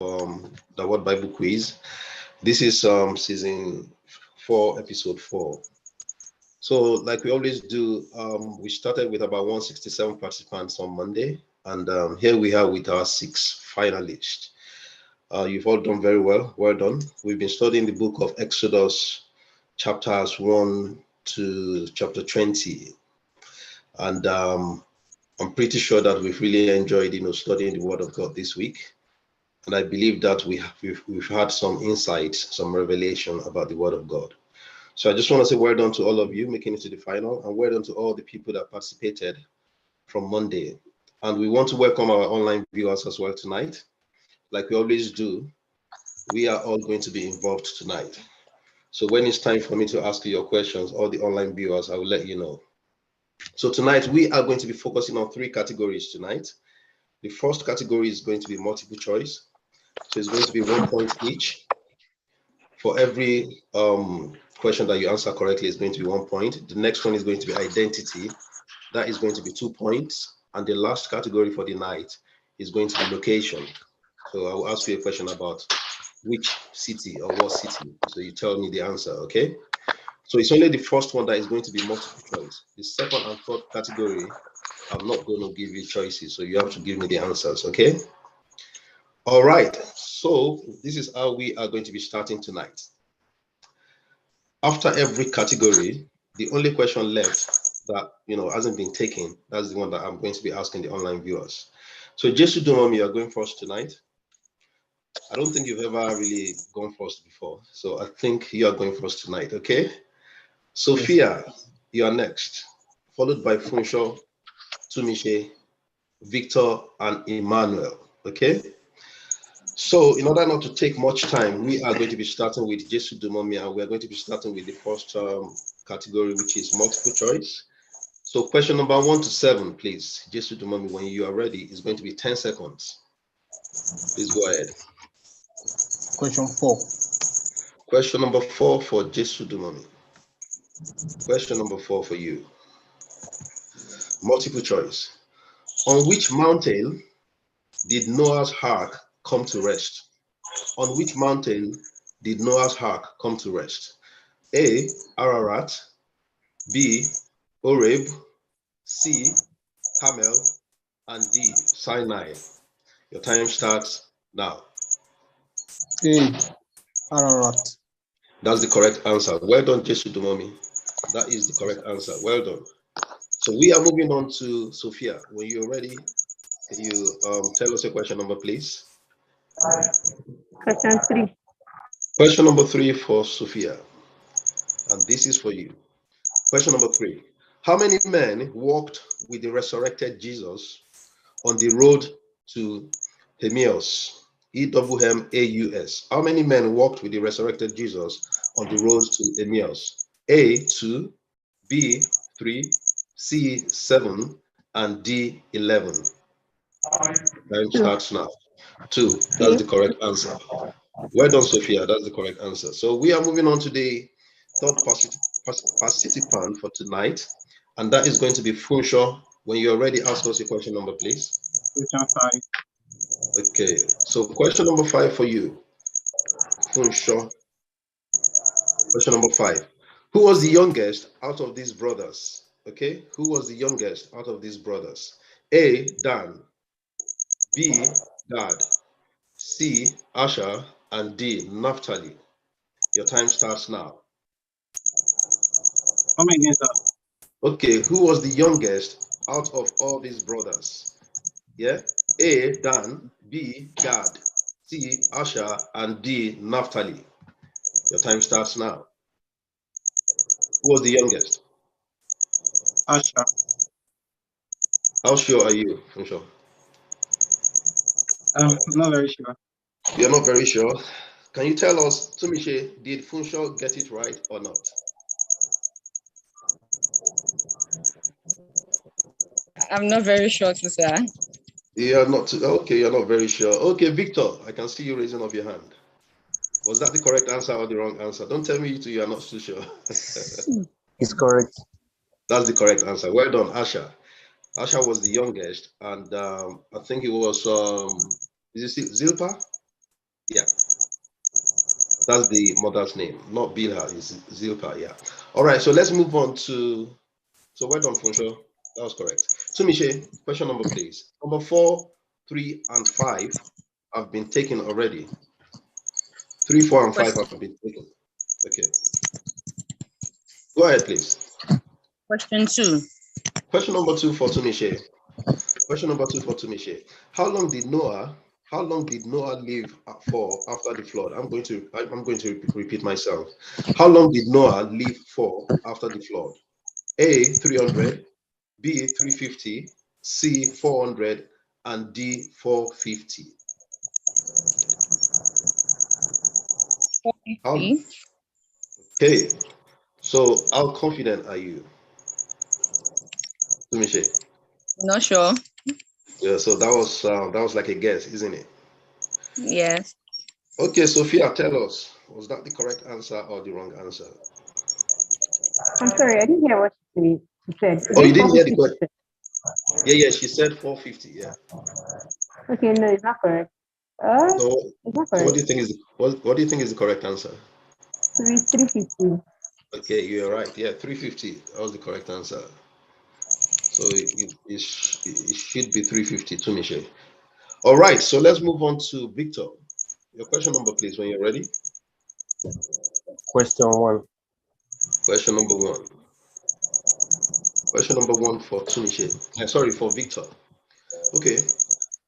Daword Bible Quiz. This is season 4, episode 4. So, like we always do, we started with about 167 participants on Monday, and here we are with our 6 finalists. You've all done very well. Well done. We've been studying the book of Exodus, chapters 1 to chapter 20, and I'm pretty sure that we've really enjoyed, studying the Word of God this week. And I believe that we've had some insights, some revelation about the Word of God. So I just want to say well done to all of you making it to the final, and well done to all the people that participated from Monday. And we want to welcome our online viewers as well tonight. Like we always do, we are all going to be involved tonight. So when it's time for me to ask you your questions, all the online viewers, I will let you know. So tonight we are going to be focusing on 3 categories tonight. The first category is going to be multiple choice. So it's going to be 1 point each. For every question that you answer correctly is going to be 1 point. The next one is going to be identity. That is going to be 2 points. And the last category for the night is going to be location. So I will ask you a question about which city or what city. So you tell me the answer, okay? So it's only the first one that is going to be multiple choice. The second and third category, I'm not going to give you choices. So you have to give me the answers, okay? All right, so this is how we are going to be starting tonight. After every category, the only question left that hasn't been taken, that's the one that I'm going to be asking the online viewers. So Jesu Dumomi, you are going first tonight. I don't think you've ever really gone first before, so I think you are going first tonight, okay? Sophia, you are next, followed by Funsho, Tumishe, Victor, and Emmanuel, okay? So in order not to take much time, we are going to be starting with Jesu Dumomi, and we're going to be starting with the first category, which is multiple choice. So question number 1 to 7, please. Jesu Dumomi, when you are ready, is going to be 10 seconds. Please go ahead. Question 4. Question number 4 for Jesu Dumomi. Question number 4 for you. Multiple choice. On which mountain did Noah's Ark come to rest? On which mountain did Noah's Ark come to rest? A, Ararat, B, Oreb, C, Carmel, and D, Sinai. Your time starts now. A, Ararat. That's the correct answer. Well done, Jesu Dumomi. That is the correct answer. Well done. So we are moving on to Sophia. When you're ready, can you tell us a question number, please? Question 3. Question number 3 for Sophia. And this is for you. Question number 3. How many men walked with the resurrected Jesus on the road to Emmaus? Emmaus. How many men walked with the resurrected Jesus on the road to Emmaus? A, 2, B, 3, C, 7, and D, 11. Time starts now. 2, that's the correct answer. Well done, Sophia, that's the correct answer. So we are moving on to the third participant for tonight, and that is going to be Funsho. When you're ready, ask us your question number, please. Question 5. Okay, so question number 5 for you, Funsho. Question number 5. Who was the youngest out of these brothers? Okay, who was the youngest out of these brothers? A, Dan, B, Gad, C, Asher, and D, Naphtali. Your time starts now. Come again, sir. Okay, who was the youngest out of all these brothers? Yeah, A, Dan, B, Gad, C, Asher, and D, Naphtali. Your time starts now. Who was the youngest? Asher. How sure are you, Funsho? Not very sure. You're not very sure. Can you tell us, Tumishe, did Funsho get it right or not? I'm not very sure, sir. You're not okay. You're not very sure. Okay, Victor, I can see you raising up your hand. Was that the correct answer or the wrong answer? Don't tell me you are not too sure. It's correct. That's the correct answer. Well done, Asha. Asha was the youngest, and I think it was is it Zilpa? Yeah, that's the mother's name, not Bilhah, it's Zilpah. Yeah. All right, so let's move on to. So well done, Funsho. That was correct. Tumishe, question number, please. Number 4, 3, and 5 have been taken already. 3, 4, and 5 have been taken. Okay. Go ahead, please. Question 2. Question number 2 for Tumishe. Question number 2 for Tumishe. How long did Noah live for after the flood? I'm going to repeat myself. How long did Noah live for after the flood? A, 300, B, 350, C, 400, and D, 450. 450. Okay, so how confident are you, Tumishe? Not sure. Yeah, so that was like a guess, isn't it? Yes. Okay, Sophia, tell us, was that the correct answer or the wrong answer? I'm sorry, I didn't hear what she said. Oh, you didn't hear the question? Yeah, she said 450. Yeah. Okay, no, it's not correct. So, it's not so correct. what do you think is what do you think is the correct answer? 350. Okay, you're right. Yeah, 350. That was the correct answer. So it should be 350, Tumishe. All right, so let's move on to Victor. Your question number, please, when you're ready. Question 1. Question number 1. Question number 1 for Tumishe. Sorry, for Victor. Okay.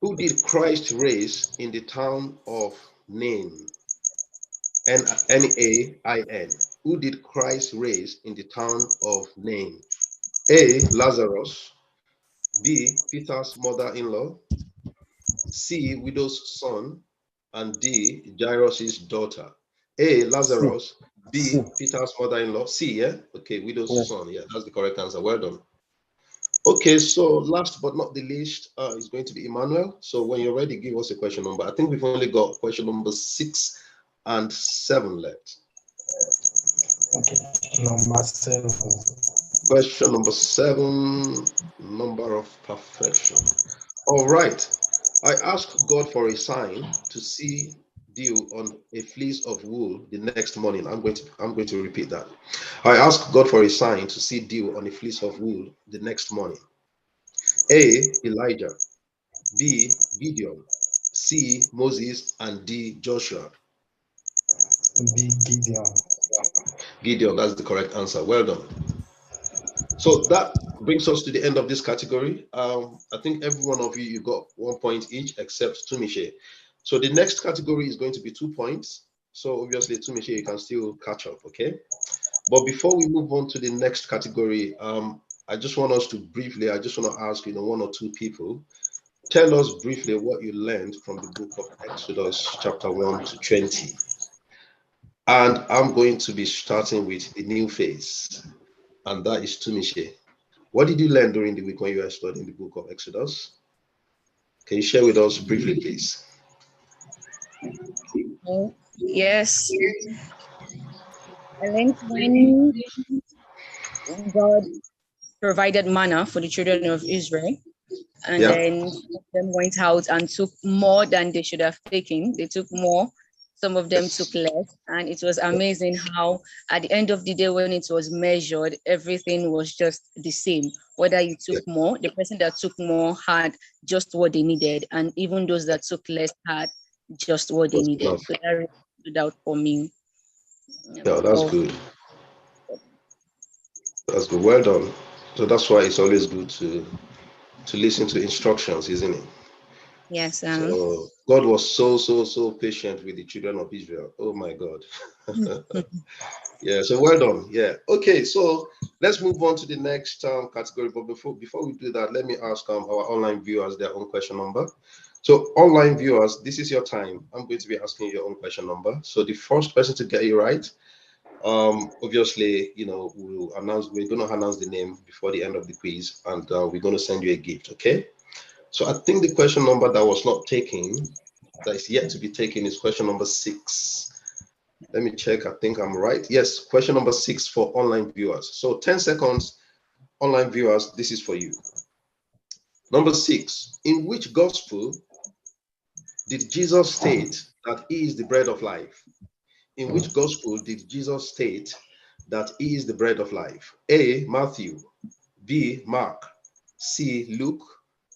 Who did Christ raise in the town of Nain? Nain. Who did Christ raise in the town of Nain? A, Lazarus. B, Peter's mother-in-law. C, widow's son. And D, Jairus' daughter. A, Lazarus. B, C. Peter's mother-in-law. C, yeah? Okay, widow's Yes. son. Yeah, that's the correct answer. Well done. Okay, so last but not the least is going to be Emmanuel. So when you're ready, give us a question number. I think we've only got question number 6 and 7 left. Okay, number 7. Question number 7, number of perfection. All right. I asked God for a sign to see dew on a fleece of wool the next morning. I'm going to repeat that. I asked God for a sign to see dew on a fleece of wool the next morning. A, Elijah. B, Gideon. C, Moses, and D, Joshua. B, Gideon. Gideon, that's the correct answer. Well done. So that brings us to the end of this category. I think every one of you got 1 point each except Tumishe. So the next category is going to be 2 points. So obviously, Tumishe, you can still catch up, okay? But before we move on to the next category, I just want to ask, 1 or 2 people, tell us briefly what you learned from the book of Exodus, chapter 1 to 20. And I'm going to be starting with the new phase, and that is Tumishe. What did you learn during the week when you were studying the book of Exodus? Can you share with us briefly, please? Yes. I learned when God provided manna for the children of Israel, and then some of them went out and took more than they should have taken. They took more. Some of them took less, and it was amazing how at the end of the day, when it was measured, everything was just the same. Whether you took more, the person that took more had just what they needed, and even those that took less had just what they needed. So that really stood out for me. Yeah, that's good. That's good. Well done. So that's why it's always good to listen to instructions, isn't it? Yes. So God was so patient with the children of Israel. Oh my God. Yeah, so well done. Yeah. Okay, so let's move on to the next category. But before we do that, let me ask our online viewers their own question number. So online viewers, this is your time. I'm going to be asking you your own question number. So the first person to get it right, obviously, we're going to announce the name before the end of the quiz, and we're going to send you a gift. Okay. So I think the question number that was not taken, that is yet to be taken, is question number 6. Let me check. I think I'm right. Yes, question number 6 for online viewers. So 10 seconds, online viewers, this is for you. Number 6, in which gospel did Jesus state that he is the bread of life? In which gospel did Jesus state that he is the bread of life? A. Matthew, B. Mark, C. Luke,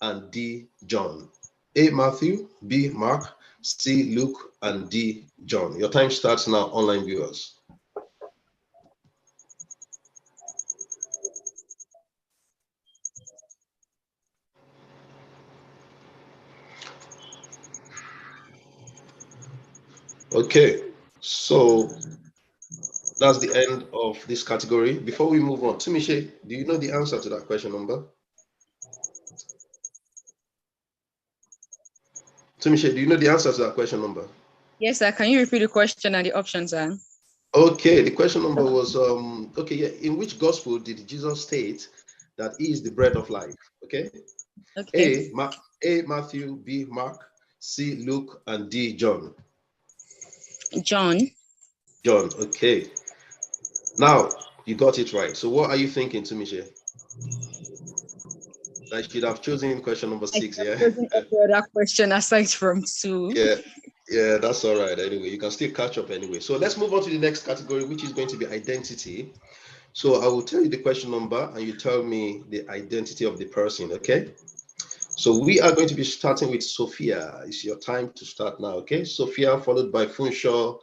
and D. John. A. Matthew, B. Mark, C. Luke, and D. John. Your time starts now, online viewers. Okay, so that's the end of this category. Before we move on, Tumishe, do you know the answer to that question number? Tumishe, do you know the answer to that question number? Yes, sir. Can you repeat the question and the options, sir? Okay, the question number was okay, yeah. In which gospel did Jesus state that he is the bread of life? Okay. Okay. A. Matthew, B. Mark, C. Luke, and D. John. John. John. Okay. Now you got it right. So what are you thinking, Tumishe? I should have chosen question number 6. Yeah. Chosen every other question aside from 2. Yeah, that's all right. Anyway, you can still catch up anyway. So let's move on to the next category, which is going to be identity. So I will tell you the question number and you tell me the identity of the person, okay? So we are going to be starting with Sophia. It's your time to start now, okay? Sophia followed by Funshaw.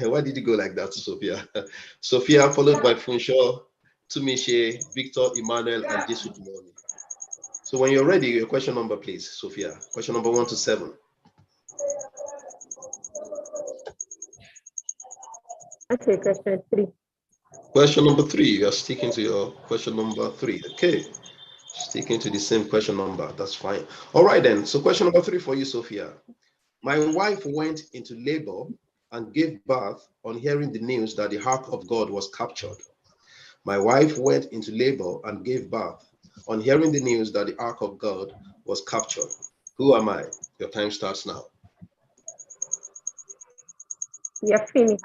Why did you go like that, Sophia? Sophia followed by Funshaw, Tumishe, Victor, Emmanuel, and Jesus. So when you're ready, your question number, please, Sophia. Question number 1 to 7. Okay, question 3. Question number 3. You are sticking to your question number 3. Okay. Sticking to the same question number. That's fine. All right, then. So question number 3 for you, Sophia. My wife went into labor and gave birth on hearing the news that the ark of God was captured. My wife went into labor and gave birth on hearing the news that the ark of God was captured. Who am I? Your time starts now. Yeah, Phineas.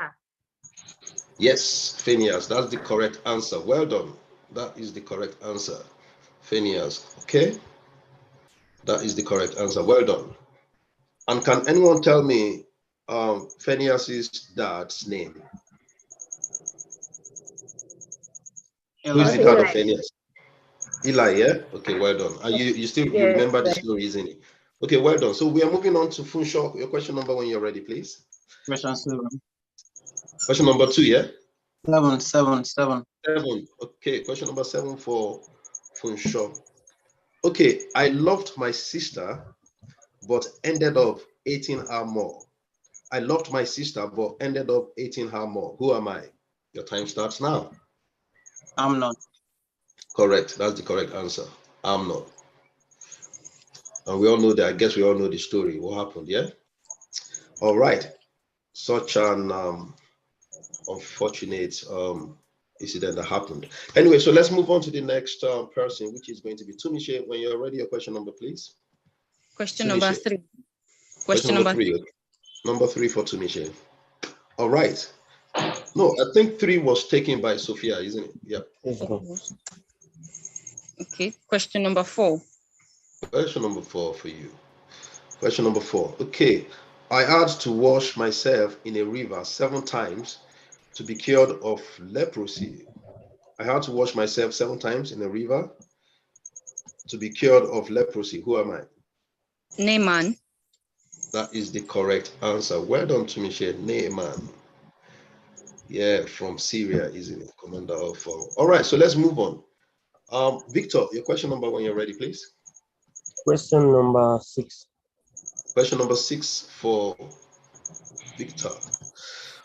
Yes, Phineas. That's the correct answer. Well done. That is the correct answer. Phineas. Okay. That is the correct answer. Well done. And can anyone tell me Phineas's dad's name? Who is the dad of Phineas? Eli, yeah? Okay, well done. And you still you remember the story, isn't it? Okay, well done. So we are moving on to Funshaw. Your question number when you're ready, please. Question 7. Question number 2, yeah? 7. 7. Okay, question number 7 for Funshaw. Okay, I loved my sister, but ended up hating her more. I loved my sister, but ended up hating her more. Who am I? Your time starts now. I'm not. Correct. That's the correct answer. I'm not. And we all know that. I guess we all know the story. What happened? Yeah. All right. Such an unfortunate incident that happened. Anyway, so let's move on to the next person, which is going to be Tumishe. When you're ready, your question number, please. Question number 3. Question number 3. Okay. Number 3 for Tumishe. All right. No, I think 3 was taken by Sophia, isn't it? Yeah. Okay. Question number 4. Question number 4 for you. Question number 4. Okay. I had to wash myself in a river 7 times to be cured of leprosy. I had to wash myself 7 times in a river to be cured of leprosy. Who am I? Naaman. That is the correct answer. Well done to Michelle. Naaman. Yeah, from Syria, isn't it? Commander of. All right, so let's move on. Victor, your question number when you're ready, please. Question number 6. Question number 6 for Victor.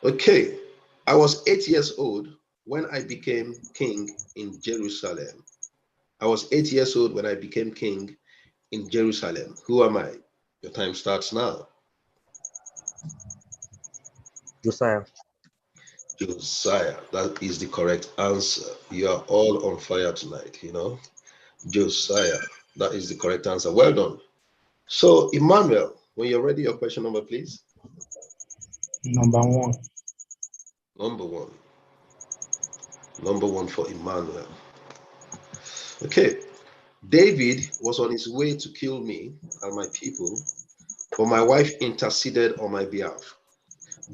Okay, I was 8 years old when I became king in Jerusalem. I was 8 years old when I became king in Jerusalem. Who am I? Your time starts now. Josiah. Josiah. That is the correct answer. You are all on fire tonight, you know. Josiah. That is the correct answer. Well done. So, Emmanuel, when you're ready, your question number, please. Number 1. Number 1. Number 1 for Emmanuel. Okay. David was on his way to kill me and my people but my wife interceded on my behalf.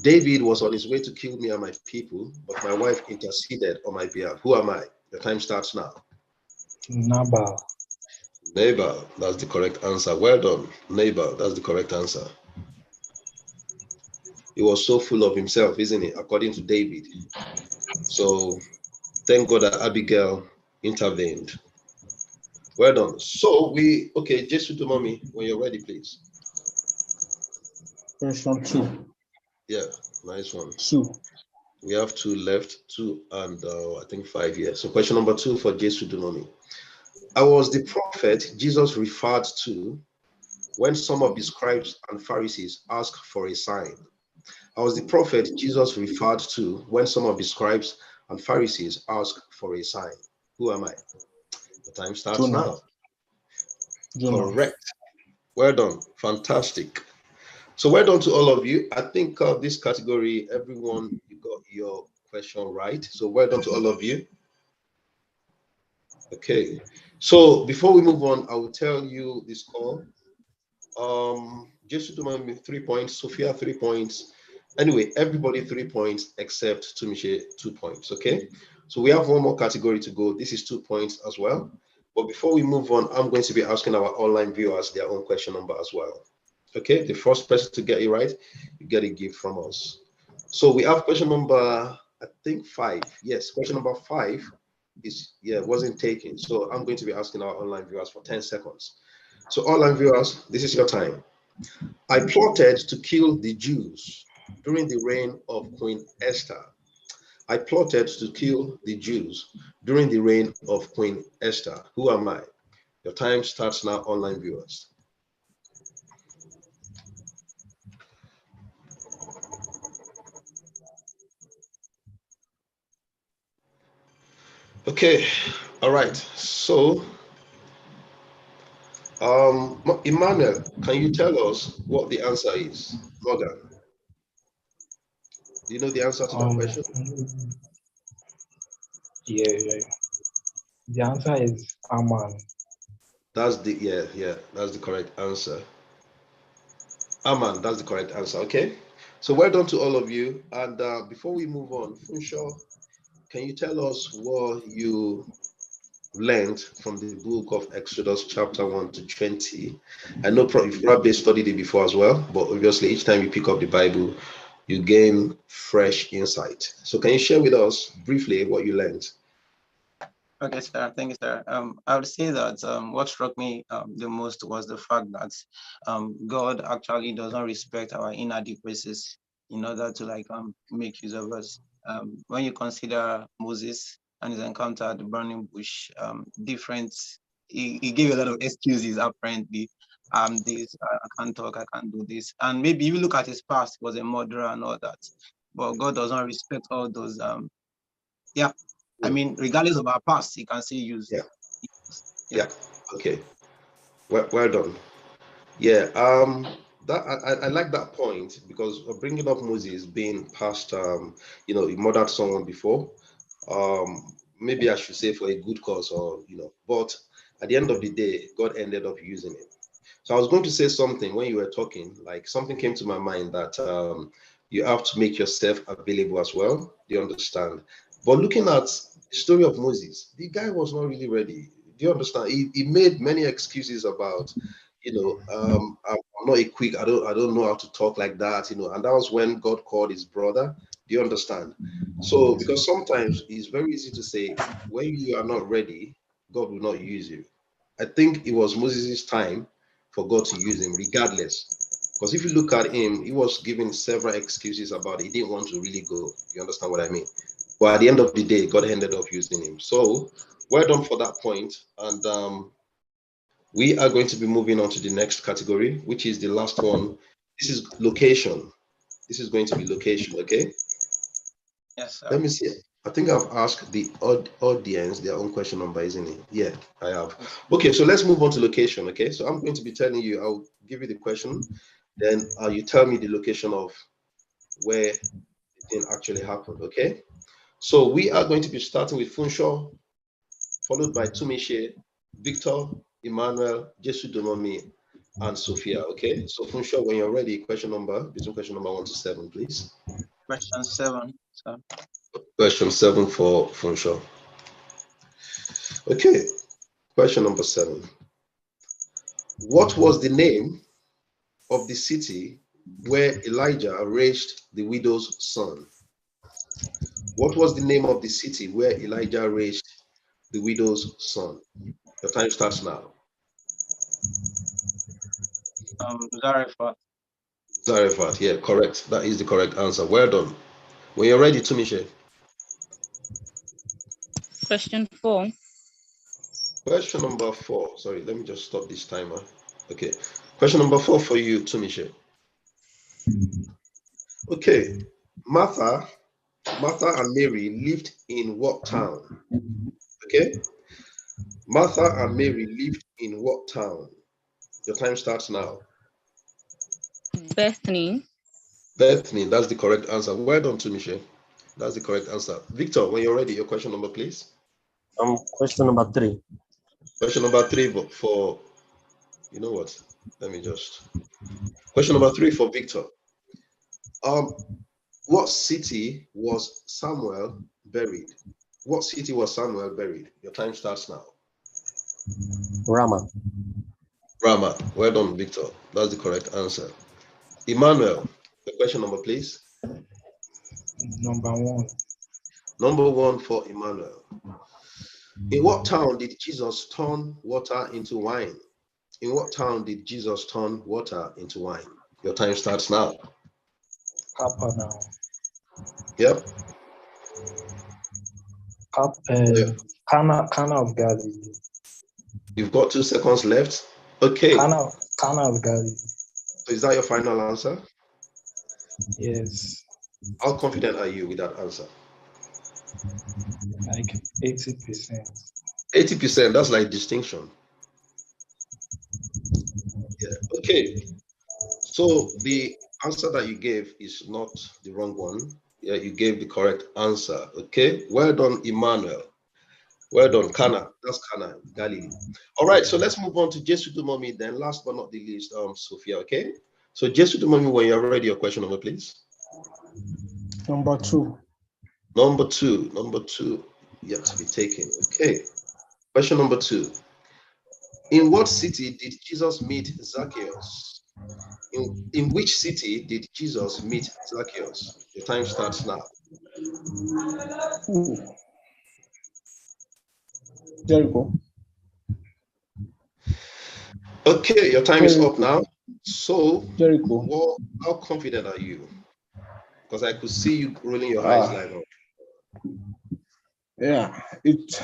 David was on his way to kill me and my people, but my wife interceded on my behalf. Who am I? The time starts now. Nabal. Nabal, that's the correct answer. Well done. Nabal, that's the correct answer. He was so full of himself, isn't he? According to David. So thank God that Abigail intervened. Well done. So okay, Jesu to mommy, when you're ready, please. Question 2. Yeah, nice one. 2. We have 2 left, 2 and I think 5 here. So question number 2 for Jesu to mommy. I was the prophet Jesus referred to when some of the scribes and Pharisees asked for a sign. I was the prophet Jesus referred to when some of the scribes and Pharisees asked for a sign. Who am I? The time starts Jonah. now. Jonah. Correct. Well done. Fantastic. So well done to all of you. I think this category, everyone, you got your question right. So well done to all of you. Okay. So before we move on, I will tell you the score. Just to do 3 points, Sophia 3 points. Anyway, everybody 3 points except Tumiche 2 points. Okay. So we have one more category to go. This is 2 points as well. But before we move on, I'm going to be asking our online viewers their own question number as well. Okay, the first person to get it right, you get a gift from us. So we have question number, I think 5. Yes, question number 5 is, wasn't taken. So I'm going to be asking our online viewers for 10 seconds. So online viewers, this is your time. I plotted to kill the Jews during the reign of Queen Esther. I plotted to kill the Jews during the reign of Queen Esther. Who am I? Your time starts now, online viewers. Okay, all right. So, Emmanuel, can you tell us what the answer is? Morgan, do you know the answer to that question? Yeah. The answer is Aman. That's that's the correct answer. Aman, that's the correct answer. Okay. So well done to all of you. And before we move on, Funshaw, can you tell us what you learned from the book of Exodus chapter 1 to 20? I know you've probably studied it before as well, but obviously each time you pick up the Bible, you gain fresh insight. So can you share with us briefly what you learned? Okay, sir. Thank you, sir. I would say that what struck me the most was the fact that God actually doesn't respect our inadequacies in order to make use of us. When you consider Moses and his encounter at the burning bush, he gave a lot of excuses apparently. This I can't talk, I can't do this, and maybe if you look at his past, he was a murderer and all that. But God doesn't respect all those. I mean, regardless of our past, he can still use. Yeah. Okay. Well done. Yeah. That I like that point, because bringing up Moses being past, he murdered someone before. Maybe I should say for a good cause, or but at the end of the day, God ended up using it. So I was going to say something when you were talking, like something came to my mind that you have to make yourself available as well. Do you understand? But looking at the story of Moses, the guy was not really ready. Do you understand? He made many excuses about, I'm not equipped. I don't know how to talk like that, and that was when God called his brother. Do you understand? So because sometimes it's very easy to say when you are not ready, God will not use you. I think it was Moses' time for God to use him, regardless. Because if you look at him, he was giving several excuses about it. He didn't want to really go. You understand what I mean? But at the end of the day, God ended up using him. So well done for that point. And we are going to be moving on to the next category, which is the last one. This is location. This is going to be location, okay? Yes, sir. Let me see. I think I've asked the audience their own question number, isn't it? Yeah, I have. Okay, so let's move on to location, okay? So I'm going to be telling you, I'll give you the question, then you tell me the location of where the thing actually happened, okay? So we are going to be starting with Funshaw, followed by Tumiche, Victor, Emmanuel, Jesu Donomi, and Sophia. Okay, so Funsho, when you're ready, between question number 1 to 7, please. Question 7. So. Question 7 for Funsho. Okay, question number 7. What was the name of the city where Elijah raised the widow's son? What was the name of the city where Elijah raised the widow's son? Your time starts now. Zarephath. Zarephath, yeah, correct. That is the correct answer. Well done. When you're ready, Tumishe. Question 4. Question number 4. Sorry, let me just stop this timer. Okay. Question number 4 for you, Tumishe. Okay. Martha and Mary lived in what town? Okay. Martha and Mary lived in what town? Your time starts now. Bethany. Bethany, that's the correct answer. Well done, Tumishe. That's the correct answer. Victor, when you're ready, your question number, please. Question number 3. Question number 3 for, you know what? Let me just. Question number 3 for Victor. What city was Samuel buried? What city was Samuel buried? Your time starts now. Ramah. Ramah. Well done, Victor. That's the correct answer. Emmanuel, the question number, please. Number 1. Number 1 for Emmanuel. In what town did Jesus turn water into wine? In what town did Jesus turn water into wine? Your time starts now. Capernaum. Yep. Cana of Galilee. You've got 2 seconds left. Okay. Cana of Galilee. So is that your final answer? Yes. How confident are you with that answer? Like 80%. 80%, that's like distinction. Yeah. Okay. So the answer that you gave is not the wrong one. Yeah, you gave the correct answer. Okay. Well done, Emmanuel. Well done, Cana. That's Cana, Galilee. All right, so let's move on to Jesu Mommy then. Last but not the least, Sophia. Okay. So Jesu Mommy, when you're ready, your question number, please. Number 2. Number 2 yet to be taken. Okay. Question number 2. In what city did Jesus meet Zacchaeus? In which city did Jesus meet Zacchaeus? Your time starts now. Jericho. Okay, your time is up now. So, Jericho. how confident are you? Because I could see you rolling your eyes like, yeah, it's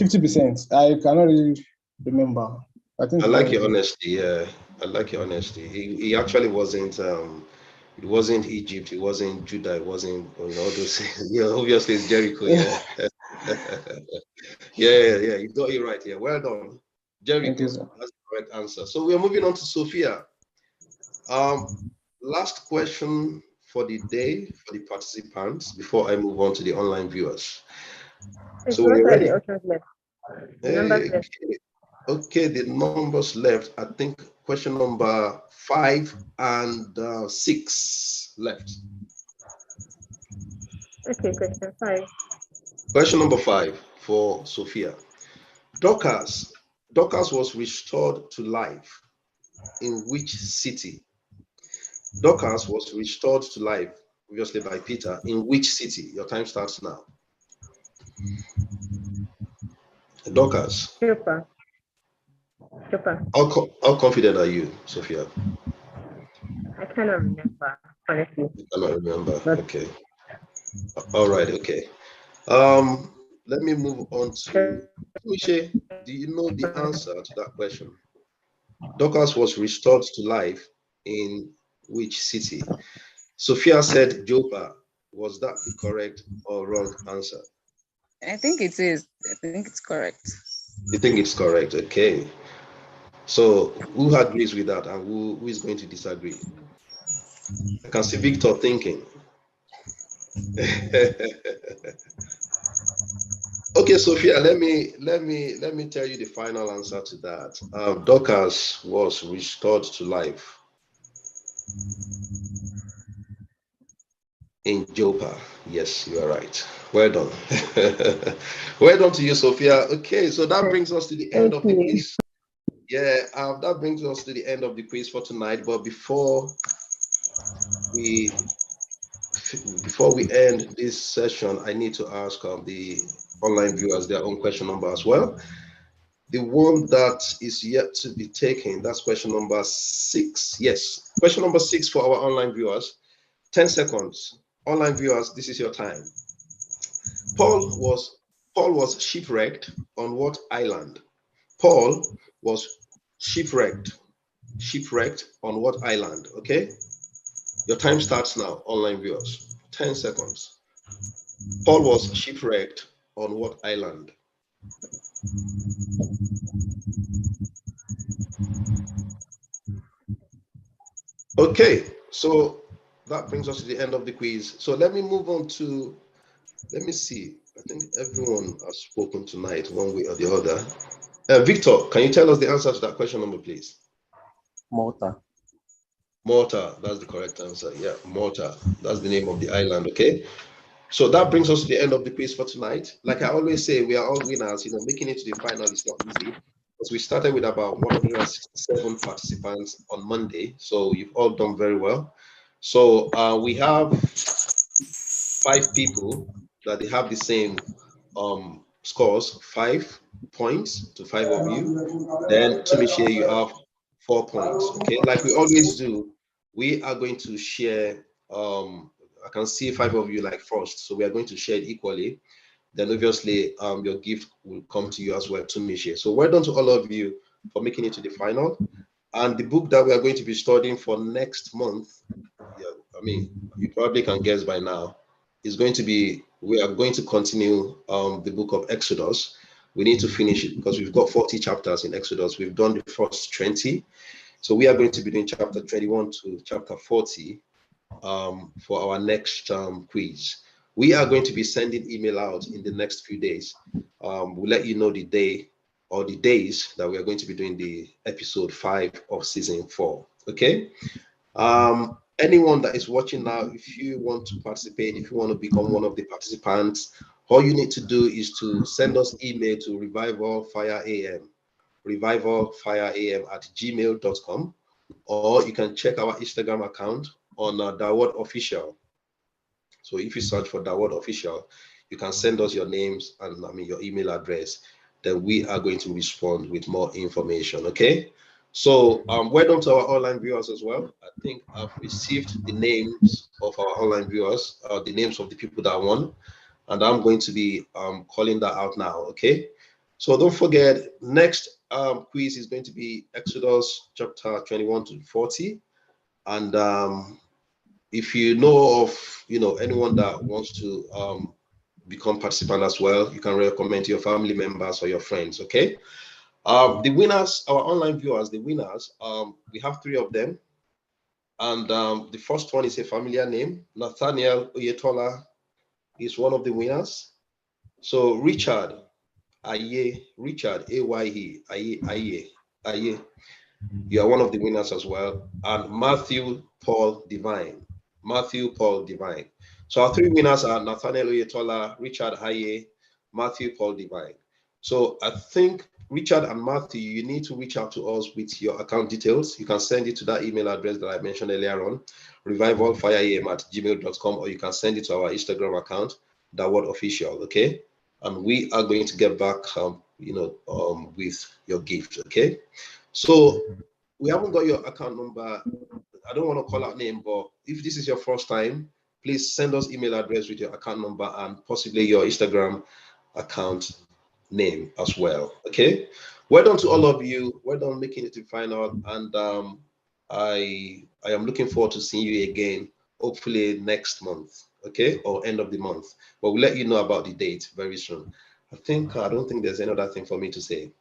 50%. I cannot really remember. I like your honesty. Yeah, I like your honesty. He actually wasn't. It wasn't Egypt. It wasn't Judah. It wasn't all those things. Yeah, obviously it's Jericho. Yeah. yeah. You got it right here. Well done, Jericho. That's the correct answer. So we are moving on to Sophia. Last question for the day for the participants before I move on to the online viewers. So we're ready. Okay, the numbers left. I think question number 5 and 6 left. Okay, question 5. Question number 5 for Sophia. Dorcas was restored to life in which city? Dorcas was restored to life, obviously by Peter. In which city? Your time starts now. Dorcas. Joppa. How confident are you, Sophia? I cannot remember, honestly. You cannot remember. Okay. All right. Okay. Let me move on to Miche. Do you know the answer to that question? Dorcas was restored to life in which city? Sophia said Joppa. Was that the correct or wrong answer? I think it is. I think it's correct. You think it's correct? Okay. So who agrees with that and who is going to disagree? I can see Victor thinking. Okay, Sophia, let me tell you the final answer to that. Dorcas was restored to life in Joppa. Yes, you are right. Well done. Well done to you, Sophia. Okay, so that brings us to the end of the quiz. Yeah, that brings us to the end of the quiz for tonight. But before we end this session, I need to ask the online viewers their own question number as well. The one that is yet to be taken, that's question number 6. Yes, question number 6 for our online viewers. 10 seconds. Online viewers, this is your time. Paul was shipwrecked on what island? Paul was shipwrecked on what island? Okay, your time starts now, online viewers. 10 seconds. Paul was shipwrecked on what island? Okay, so that brings us to the end of the quiz. So let me move on to, let me see. I think everyone has spoken tonight, one way or the other. Victor, can you tell us the answer to that question number, please? Malta. Malta, that's the correct answer. Yeah, Malta, that's the name of the island. Okay, so that brings us to the end of the quiz for tonight. Like I always say, we are all winners. You know, making it to the final is not easy, because we started with about 167 participants on Monday. So you've all done very well. So we have 5 people that they have the same scores, 5 points to 5 of you. Then to me share, you have 4 points. Okay, like we always do, we are going to share. I can see 5 of you like first, so we are going to share it equally. Then obviously your gift will come to you as well, to me share. So well done to all of you for making it to the final. And the book that we are going to be studying for next month, yeah, I mean, you probably can guess by now, is going to be, we are going to continue the book of Exodus. We need to finish it because we've got 40 chapters in Exodus. We've done the first 20. So we are going to be doing chapter 21 to chapter 40 for our next quiz. We are going to be sending email out in the next few days. We'll let you know the day or the days that we are going to be doing the episode 5 of season 4. Okay. Anyone that is watching now, if you want to participate, if you want to become one of the participants, all you need to do is to send us email to revivalfiream at gmail.com, or you can check our Instagram account on Daword Official. So if you search for Daword Official, you can send us your names and your email address. Then we are going to respond with more information. Okay. So well done to our online viewers as well. I think I've received the names of our online viewers, the names of the people that won, and I'm going to be calling that out now. Okay. So don't forget, next quiz is going to be Exodus chapter 21 to 40, and if you know of anyone that wants to become participant as well, you can recommend to your family members or your friends. Okay. The winners, our online viewers, the winners, we have 3 of them. And the first one is a familiar name. Nathaniel Oyetola is one of the winners. So Richard Aye, Aye, you are one of the winners as well. And Matthew Paul Divine. So our 3 winners are Nathaniel Oyetola, Richard Aye, Matthew Paul Divine. So I think Richard and Matthew, you need to reach out to us with your account details. You can send it to that email address that I mentioned earlier on, revivalfiream at gmail.com, or you can send it to our Instagram account, Daword Official. Okay, and we are going to get back, with your gift. Okay, so we haven't got your account number. I don't want to call out name, but if this is your first time, please send us email address with your account number and possibly your Instagram account name as well. Okay, well done to all of you. Well done making it to final, and I am looking forward to seeing you again, hopefully next month. Okay, or end of the month, but we'll let you know about the date very soon. I don't think there's another thing for me to say.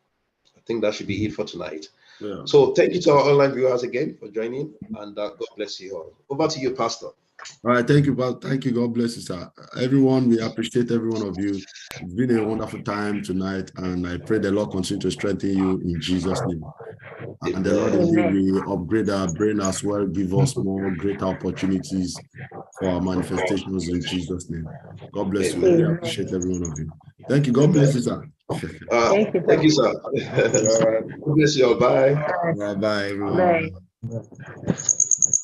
I think that should be it for tonight. Yeah. So thank you to our online viewers again for joining, and God bless you all. Over to you, Pastor. All right, thank you, Pastor. Thank you. God bless you, sir. Everyone, we appreciate every one of you. It's been a wonderful time tonight, and I pray the Lord continue to strengthen you in Jesus' name. And the Lord indeed will upgrade our brain as well, give us more greater opportunities for our manifestations in Jesus' name. God bless you. We appreciate every one of you. Thank you. God bless you, sir. Thank you, sir. God bless you all. Bye. Bye, everyone. Bye.